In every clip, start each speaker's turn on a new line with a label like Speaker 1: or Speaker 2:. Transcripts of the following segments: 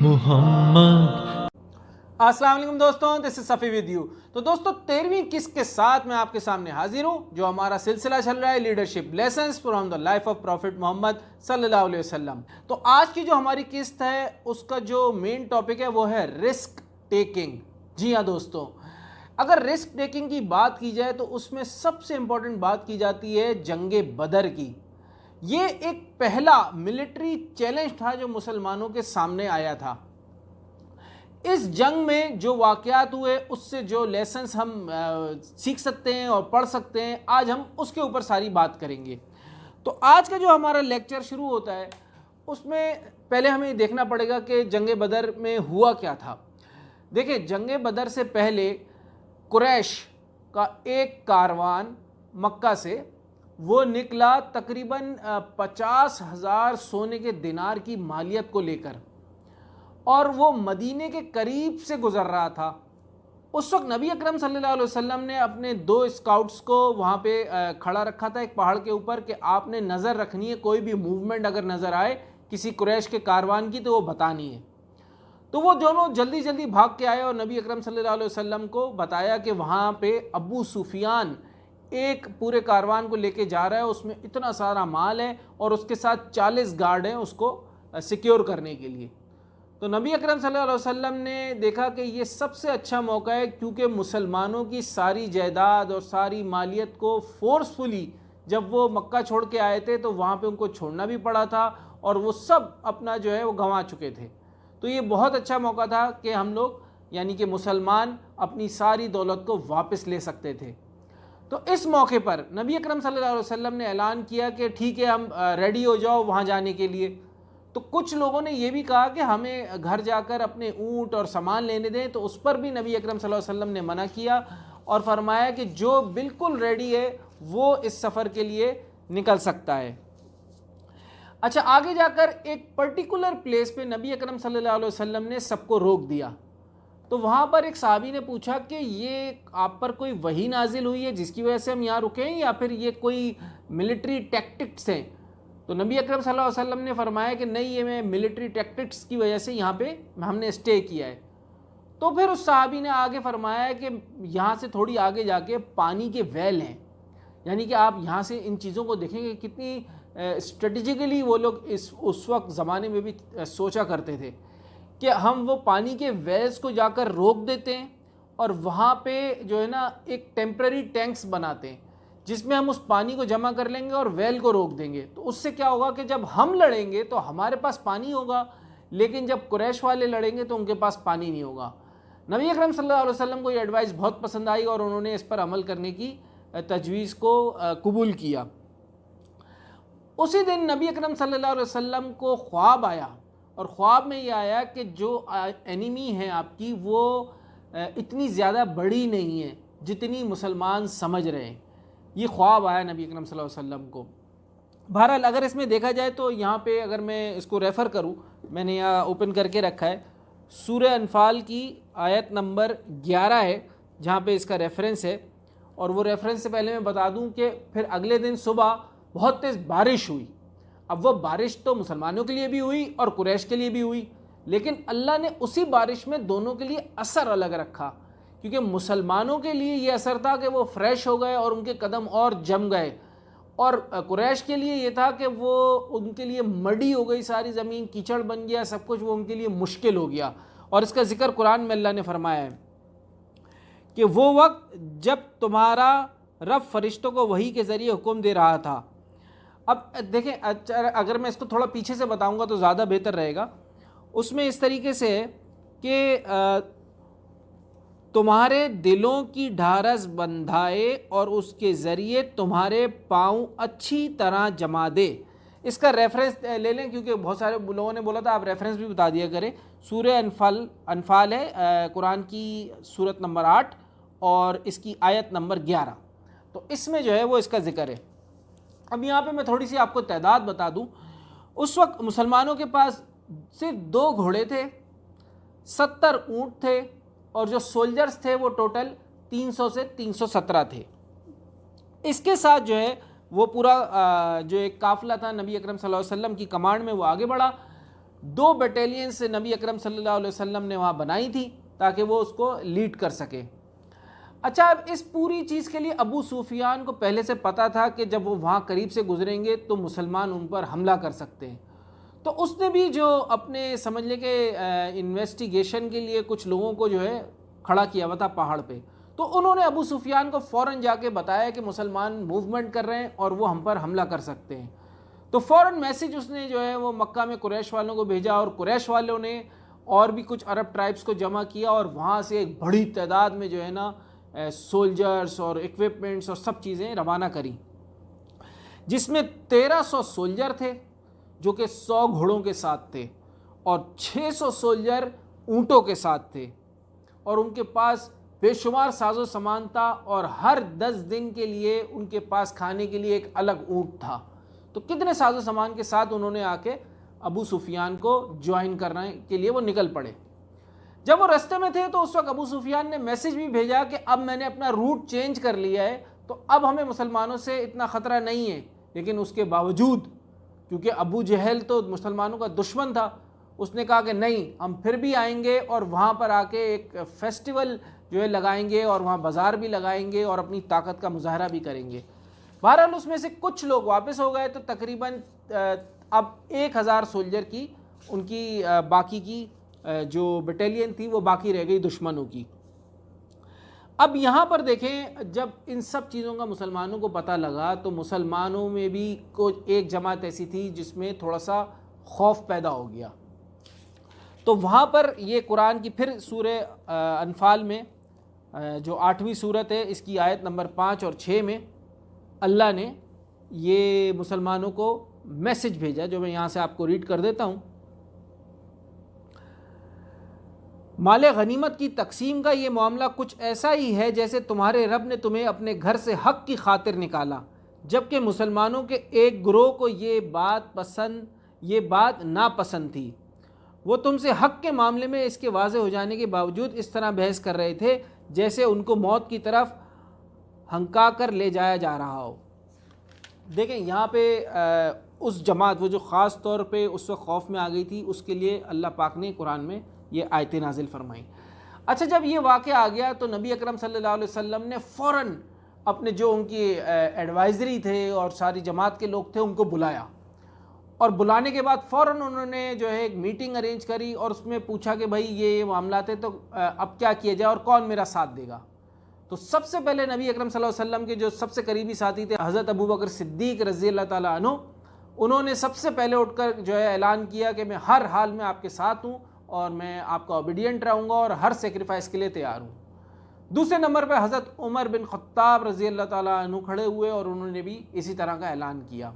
Speaker 1: محمد۔
Speaker 2: السلام علیکم دوستوں، دس از صفی ود یو۔ تو دوستوں 13ویں قسط کے ساتھ میں آپ کے سامنے حاضر ہوں، جو ہمارا سلسلہ چل رہا ہے leadership lessons from the life of prophet Muhammad صلی اللہ علیہ وسلم۔ تو آج کی جو ہماری قسط ہے اس کا جو مین ٹاپک ہے وہ ہے رسک ٹیکنگ۔ جی ہاں دوستوں، اگر رسک ٹیکنگ کی بات کی جائے تو اس میں سب سے امپورٹنٹ بات کی جاتی ہے جنگ بدر کی۔ یہ ایک پہلا ملٹری چیلنج تھا جو مسلمانوں کے سامنے آیا تھا۔ اس جنگ میں جو واقعات ہوئے اس سے جو لیسنز ہم سیکھ سکتے ہیں اور پڑھ سکتے ہیں، آج ہم اس کے اوپر ساری بات کریں گے۔ تو آج کا جو ہمارا لیکچر شروع ہوتا ہے اس میں پہلے ہمیں دیکھنا پڑے گا کہ جنگ بدر میں ہوا کیا تھا۔ دیکھیں، جنگ بدر سے پہلے قریش کا ایک کاروان مکہ سے وہ نکلا تقریباً 50,000 سونے کے دینار کی مالیت کو لے کر، اور وہ مدینے کے قریب سے گزر رہا تھا۔ اس وقت نبی اکرم صلی اللہ علیہ وسلم نے اپنے 2 اسکاؤٹس کو وہاں پہ کھڑا رکھا تھا ایک پہاڑ کے اوپر کہ آپ نے نظر رکھنی ہے، کوئی بھی موومنٹ اگر نظر آئے کسی قریش کے کاروان کی تو وہ بتانی ہے۔ تو وہ دونوں جلدی جلدی بھاگ کے آئے اور نبی اکرم صلی اللہ علیہ وسلم کو بتایا کہ وہاں پہ ابو سفیان ایک پورے کاروان کو لے کے جا رہا ہے، اس میں اتنا سارا مال ہے اور اس کے ساتھ 40 گارڈ ہیں اس کو سیکیور کرنے کے لیے۔ تو نبی اکرم صلی اللہ علیہ وسلم نے دیکھا کہ یہ سب سے اچھا موقع ہے، کیونکہ مسلمانوں کی ساری جائیداد اور ساری مالیت کو فورسفلی جب وہ مکہ چھوڑ کے آئے تھے تو وہاں پہ ان کو چھوڑنا بھی پڑا تھا اور وہ سب اپنا جو ہے وہ گنوا چکے تھے۔ تو یہ بہت اچھا موقع تھا کہ ہم لوگ یعنی کہ مسلمان اپنی ساری دولت کو واپس لے سکتے تھے۔ تو اس موقع پر نبی اکرم صلی اللہ علیہ وسلم نے اعلان کیا کہ ٹھیک ہے، ہم ریڈی ہو جاؤ وہاں جانے کے لیے۔ تو کچھ لوگوں نے یہ بھی کہا کہ ہمیں گھر جا کر اپنے اونٹ اور سامان لینے دیں، تو اس پر بھی نبی اکرم صلی اللہ علیہ وسلم نے منع کیا اور فرمایا کہ جو بالکل ریڈی ہے وہ اس سفر کے لیے نکل سکتا ہے۔ اچھا، آگے جا کر ایک پرٹیکولر پلیس پہ نبی اکرم صلی اللہ علیہ وسلم نے سب کو روک دیا۔ تو وہاں پر ایک صحابی نے پوچھا کہ یہ آپ پر کوئی وحی نازل ہوئی ہے جس کی وجہ سے ہم یہاں رکے ہیں، یا پھر یہ کوئی ملٹری ٹیکٹکس ہیں؟ تو نبی اکرم صلی اللہ علیہ وسلم نے فرمایا کہ نہیں، یہ میں ملٹری ٹیکٹکس کی وجہ سے یہاں پہ ہم نے اسٹے کیا ہے۔ تو پھر اس صحابی نے آگے فرمایا کہ یہاں سے تھوڑی آگے جا کے پانی کے ویل ہیں، یعنی کہ آپ یہاں سے ان چیزوں کو دیکھیں کہ کتنی اسٹریٹجیکلی وہ لوگ اس وقت زمانے میں بھی سوچا کرتے تھے کہ ہم وہ پانی کے ویلز کو جا کر روک دیتے ہیں اور وہاں پہ جو ہے نا ایک ٹیمپرری ٹینکس بناتے ہیں جس میں ہم اس پانی کو جمع کر لیں گے اور ویل کو روک دیں گے۔ تو اس سے کیا ہوگا کہ جب ہم لڑیں گے تو ہمارے پاس پانی ہوگا، لیکن جب قریش والے لڑیں گے تو ان کے پاس پانی نہیں ہوگا۔ نبی اکرم صلی اللہ علیہ وسلم کو یہ ایڈوائس بہت پسند آئی اور انہوں نے اس پر عمل کرنے کی تجویز کو قبول کیا۔ اسی دن نبی اکرم صلی اللہ علیہ وسلم کو خواب آیا، اور خواب میں یہ آیا کہ جو اینیمی ہیں آپ کی وہ اتنی زیادہ بڑی نہیں ہے جتنی مسلمان سمجھ رہے ہیں۔ یہ خواب آیا نبی اکرم صلی اللہ علیہ وسلم کو۔ بہرحال اگر اس میں دیکھا جائے تو یہاں پہ اگر میں اس کو ریفر کروں، میں نے یہاں اوپن کر کے رکھا ہے، سورہ انفال کی آیت نمبر 11 ہے جہاں پہ اس کا ریفرنس ہے۔ اور وہ ریفرنس سے پہلے میں بتا دوں کہ پھر اگلے دن صبح بہت تیز بارش ہوئی۔ اب وہ بارش تو مسلمانوں کے لیے بھی ہوئی اور قریش کے لیے بھی ہوئی، لیکن اللہ نے اسی بارش میں دونوں کے لیے اثر الگ رکھا، کیونکہ مسلمانوں کے لیے یہ اثر تھا کہ وہ فریش ہو گئے اور ان کے قدم اور جم گئے، اور قریش کے لیے یہ تھا کہ وہ ان کے لیے مڈی ہو گئی، ساری زمین کیچڑ بن گیا، سب کچھ وہ ان کے لیے مشکل ہو گیا۔ اور اس کا ذکر قرآن میں اللہ نے فرمایا ہے کہ وہ وقت جب تمہارا رب فرشتوں کو وحی کے ذریعے حکم دے رہا تھا۔ اب دیکھیں، اگر میں اس کو تھوڑا پیچھے سے بتاؤں گا تو زیادہ بہتر رہے گا۔ اس میں اس طریقے سے ہے کہ تمہارے دلوں کی ڈھارس بندھائے اور اس کے ذریعے تمہارے پاؤں اچھی طرح جما دے۔ اس کا ریفرنس لے لیں کیونکہ بہت سارے لوگوں نے بولا تھا آپ ریفرنس بھی بتا دیا کریں۔ سورہ انفال ہے، قرآن کی سورت نمبر 8 اور اس کی آیت نمبر 11۔ تو اس میں جو ہے وہ اس کا ذکر ہے۔ اب یہاں پہ میں تھوڑی سی آپ کو تعداد بتا دوں۔ اس وقت مسلمانوں کے پاس صرف 2 گھوڑے تھے، 70 اونٹ تھے، اور جو سولجرز تھے وہ ٹوٹل 300 سے 317 تھے۔ اس کے ساتھ جو ہے وہ پورا جو ایک قافلہ تھا نبی اکرم صلی اللہ علیہ وسلم کی کمانڈ میں وہ آگے بڑھا۔ 2 بٹالینز سے نبی اکرم صلی اللہ علیہ وسلم نے وہاں بنائی تھی تاکہ وہ اس کو لیڈ کر سکے۔ اچھا، اب اس پوری چیز کے لیے ابو سفیان کو پہلے سے پتہ تھا کہ جب وہ وہاں قریب سے گزریں گے تو مسلمان ان پر حملہ کر سکتے ہیں، تو اس نے بھی جو اپنے سمجھ لے کہ انویسٹیگیشن کے لیے کچھ لوگوں کو جو ہے کھڑا کیا ہوا تھا پہاڑ پہ، تو انہوں نے ابو سفیان کو فوراً جا کے بتایا کہ مسلمان موومنٹ کر رہے ہیں اور وہ ہم پر حملہ کر سکتے ہیں۔ تو فوراً میسیج اس نے جو ہے وہ مکہ میں قریش والوں کو بھیجا، اور قریش والوں نے اور بھی کچھ عرب ٹرائبس کو جمع کیا، اور وہاں سے ایک بڑی تعداد میں جو ہے نا سولجرز اور ایکوپمنٹس اور سب چیزیں روانہ کری، جس میں 1300 سولجر تھے جو کہ 100 گھوڑوں کے ساتھ تھے، اور 600 سولجر اونٹوں کے ساتھ تھے، اور ان کے پاس بے شمار ساز و سامان تھا، اور ہر 10 دن کے لیے ان کے پاس کھانے کے لیے ایک الگ اونٹ تھا۔ تو کتنے ساز و سامان کے ساتھ انہوں نے آ کے ابو سفیان کو جوائن کرنے کے لیے وہ نکل پڑے۔ جب وہ رستے میں تھے تو اس وقت ابو سفیان نے میسیج بھی بھیجا کہ اب میں نے اپنا روٹ چینج کر لیا ہے، تو اب ہمیں مسلمانوں سے اتنا خطرہ نہیں ہے، لیکن اس کے باوجود کیونکہ ابو جہل تو مسلمانوں کا دشمن تھا، اس نے کہا کہ نہیں، ہم پھر بھی آئیں گے اور وہاں پر آ کے ایک فیسٹیول جو ہے لگائیں گے، اور وہاں بازار بھی لگائیں گے اور اپنی طاقت کا مظاہرہ بھی کریں گے۔ بہرحال اس میں سے کچھ لوگ واپس ہو گئے، تو تقریباً اب 1000 سولجر کی ان کی باقی کی جو بٹالین تھی وہ باقی رہ گئی دشمنوں کی۔ اب یہاں پر دیکھیں، جب ان سب چیزوں کا مسلمانوں کو پتہ لگا تو مسلمانوں میں بھی کوئی ایک جماعت ایسی تھی جس میں تھوڑا سا خوف پیدا ہو گیا۔ تو وہاں پر یہ قرآن کی پھر سورہ انفال میں جو 8ویں سورت ہے، اس کی آیت نمبر 5 اور 6 میں اللہ نے یہ مسلمانوں کو میسج بھیجا، جو میں یہاں سے آپ کو ریڈ کر دیتا ہوں۔ مال غنیمت کی تقسیم کا یہ معاملہ کچھ ایسا ہی ہے جیسے تمہارے رب نے تمہیں اپنے گھر سے حق کی خاطر نکالا، جبکہ مسلمانوں کے ایک گروہ کو یہ بات ناپسند تھی۔ وہ تم سے حق کے معاملے میں اس کے واضح ہو جانے کے باوجود اس طرح بحث کر رہے تھے جیسے ان کو موت کی طرف ہنکا کر لے جایا جا رہا ہو۔ دیکھیں یہاں پہ اس جماعت، وہ جو خاص طور پہ اس وقت خوف میں آ گئی تھی، اس کے لیے اللہ پاک نے قرآن میں یہ آیتیں نازل فرمائیں۔ اچھا، جب یہ واقعہ آ گیا تو نبی اکرم صلی اللہ علیہ وسلم نے فوراً اپنے جو ان کی ایڈوائزری تھے اور ساری جماعت کے لوگ تھے ان کو بلایا، اور بلانے کے بعد فوراً انہوں نے جو ہے ایک میٹنگ ارینج کری، اور اس میں پوچھا کہ بھائی یہ معاملات ہیں تو اب کیا کیا جائے اور کون میرا ساتھ دے گا۔ تو سب سے پہلے نبی اکرم صلی اللہ علیہ وسلم کے جو سب سے قریبی ساتھی تھے حضرت ابو بکر صدیق رضی اللہ تعالیٰ عنہ، انہوں نے سب سے پہلے اٹھ کر جو ہے اعلان کیا کہ میں ہر حال میں آپ کے ساتھ ہوں، اور میں آپ کا اوبیڈینٹ رہوں گا اور ہر سیکریفائس کے لیے تیار ہوں۔ دوسرے نمبر پہ حضرت عمر بن خطاب رضی اللہ تعالیٰ عنہ کھڑے ہوئے، اور انہوں نے بھی اسی طرح کا اعلان کیا۔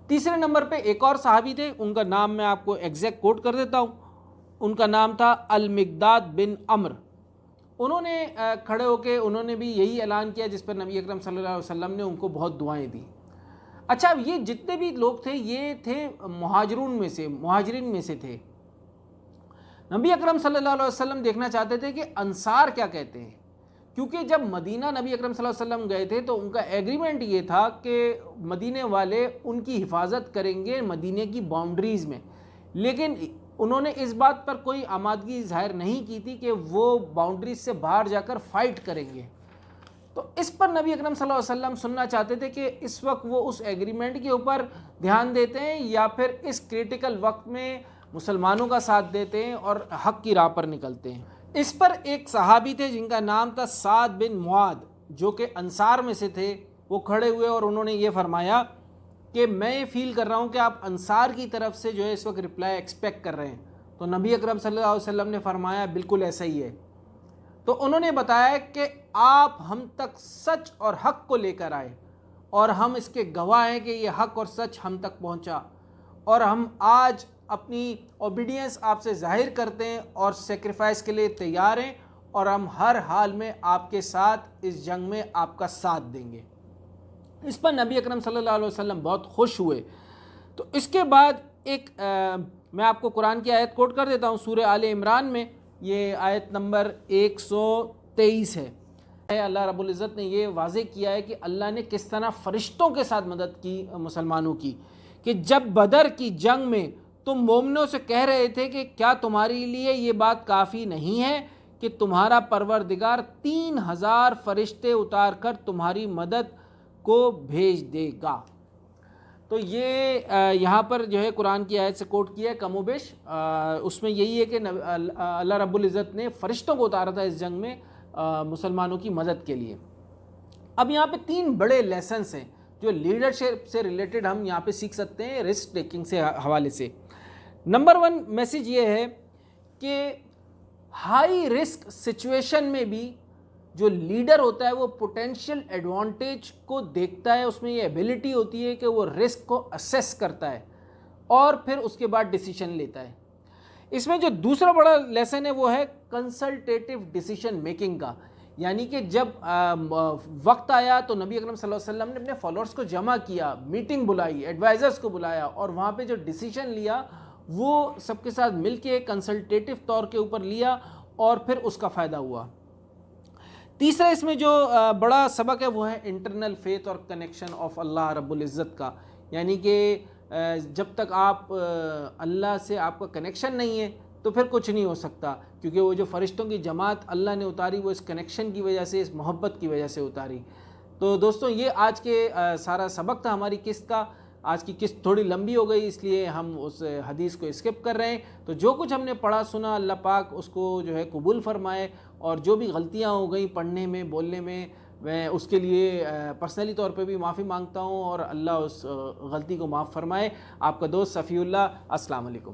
Speaker 2: تیسرے نمبر پہ ایک اور صحابی تھے، ان کا نام میں آپ کو ایگزیکٹ کوٹ کر دیتا ہوں، ان کا نام تھا المقداد بن عمر۔ انہوں نے کھڑے ہو کے انہوں نے بھی یہی اعلان کیا، جس پر نبی اکرم صلی اللہ علیہ وسلم نے ان کو بہت دعائیں دی۔ اچھا، اب یہ جتنے بھی لوگ تھے یہ تھے مہاجرین میں سے تھے۔ نبی اکرم صلی اللہ علیہ وسلم دیکھنا چاہتے تھے کہ انصار کیا کہتے ہیں، کیونکہ جب مدینہ نبی اکرم صلی اللہ علیہ وسلم گئے تھے تو ان کا ایگریمنٹ یہ تھا کہ مدینے والے ان کی حفاظت کریں گے مدینے کی باؤنڈریز میں، لیکن انہوں نے اس بات پر کوئی آمادگی ظاہر نہیں کی تھی کہ وہ باؤنڈریز سے باہر جا کر فائٹ کریں گے۔ تو اس پر نبی اکرم صلی اللہ علیہ وسلم سننا چاہتے تھے کہ اس وقت وہ اس ایگریمنٹ کے اوپر دھیان دیتے ہیں یا پھر اس کریٹیکل وقت میں مسلمانوں کا ساتھ دیتے ہیں اور حق کی راہ پر نکلتے ہیں۔ اس پر ایک صحابی تھے جن کا نام تھا سعد بن معاذ، جو کہ انصار میں سے تھے، وہ کھڑے ہوئے اور انہوں نے یہ فرمایا کہ میں یہ فیل کر رہا ہوں کہ آپ انصار کی طرف سے جو ہے اس وقت رپلائی ایکسپیکٹ کر رہے ہیں۔ تو نبی اکرم صلی اللہ علیہ وسلم نے فرمایا بالکل ایسا ہی ہے۔ تو انہوں نے بتایا کہ آپ ہم تک سچ اور حق کو لے کر آئے، اور ہم اس کے گواہ ہیں کہ یہ حق اور سچ ہم تک پہنچا، اور ہم آج اپنی اوبیڈینس آپ سے ظاہر کرتے ہیں اور سیکریفائس کے لیے تیار ہیں، اور ہم ہر حال میں آپ کے ساتھ اس جنگ میں آپ کا ساتھ دیں گے۔ اس پر نبی اکرم صلی اللہ علیہ وسلم بہت خوش ہوئے۔ تو اس کے بعد ایک میں آپ کو قرآن کی آیت کوٹ کر دیتا ہوں، سورہ آل عمران میں یہ آیت نمبر 123 ہے۔ اللہ رب العزت نے یہ واضح کیا ہے کہ اللہ نے کس طرح فرشتوں کے ساتھ مدد کی مسلمانوں کی، کہ جب بدر کی جنگ میں تم مومنوں سے کہہ رہے تھے کہ کیا تمہارے لیے یہ بات کافی نہیں ہے کہ تمہارا پروردگار 3000 فرشتے اتار کر تمہاری مدد کو بھیج دے گا. تو یہ یہاں پر جو ہے قرآن کی آیت سے کوٹ کیا ہے کم و بیش. اس میں یہی ہے کہ اللہ رب العزت نے فرشتوں کو اتارا تھا اس جنگ میں مسلمانوں کی مدد کے لیے. اب یہاں پہ 3 بڑے لیسنس ہیں جو لیڈرشپ سے ریلیٹڈ ہم یہاں پہ سیکھ سکتے ہیں رسک ٹیکنگ سے حوالے سے. نمبر 1 میسیج یہ ہے کہ ہائی رسک سچویشن میں بھی جو لیڈر ہوتا ہے وہ پوٹینشیل ایڈوانٹیج کو دیکھتا ہے. اس میں یہ ایبلٹی ہوتی ہے کہ وہ رسک کو اسیس کرتا ہے اور پھر اس کے بعد ڈیسیشن لیتا ہے. اس میں جو دوسرا بڑا لیسن ہے وہ ہے کنسلٹیٹیو ڈیسیشن میکنگ کا. یعنی کہ جب وقت آیا تو نبی اکرم صلی اللہ علیہ وسلم نے اپنے فالوورز کو جمع کیا, میٹنگ بلائی, ایڈوائزرز کو بلایا اور وہاں پہ جو ڈیسیشن لیا وہ سب کے ساتھ مل کے کنسلٹیٹیو طور کے اوپر لیا اور پھر اس کا فائدہ ہوا. تیسرا اس میں جو بڑا سبق ہے وہ ہے انٹرنل فیتھ اور کنیکشن آف اللہ رب العزت کا. یعنی کہ جب تک آپ اللہ سے آپ کا کنیکشن نہیں ہے تو پھر کچھ نہیں ہو سکتا, کیونکہ وہ جو فرشتوں کی جماعت اللہ نے اتاری وہ اس کنیکشن کی وجہ سے, اس محبت کی وجہ سے اتاری. تو دوستوں یہ آج کے سارا سبق تھا ہماری قسط کا. آج کی قسط تھوڑی لمبی ہو گئی اس لیے ہم اس حدیث کو اسکپ کر رہے ہیں. تو جو کچھ ہم نے پڑھا سنا اللہ پاک اس کو جو ہے قبول فرمائے, اور جو بھی غلطیاں ہو گئیں پڑھنے میں بولنے میں اس کے لیے پرسنلی طور پہ بھی معافی مانگتا ہوں, اور اللہ اس غلطی کو معاف فرمائے. آپ کا دوست صفی اللہ. السلام علیکم.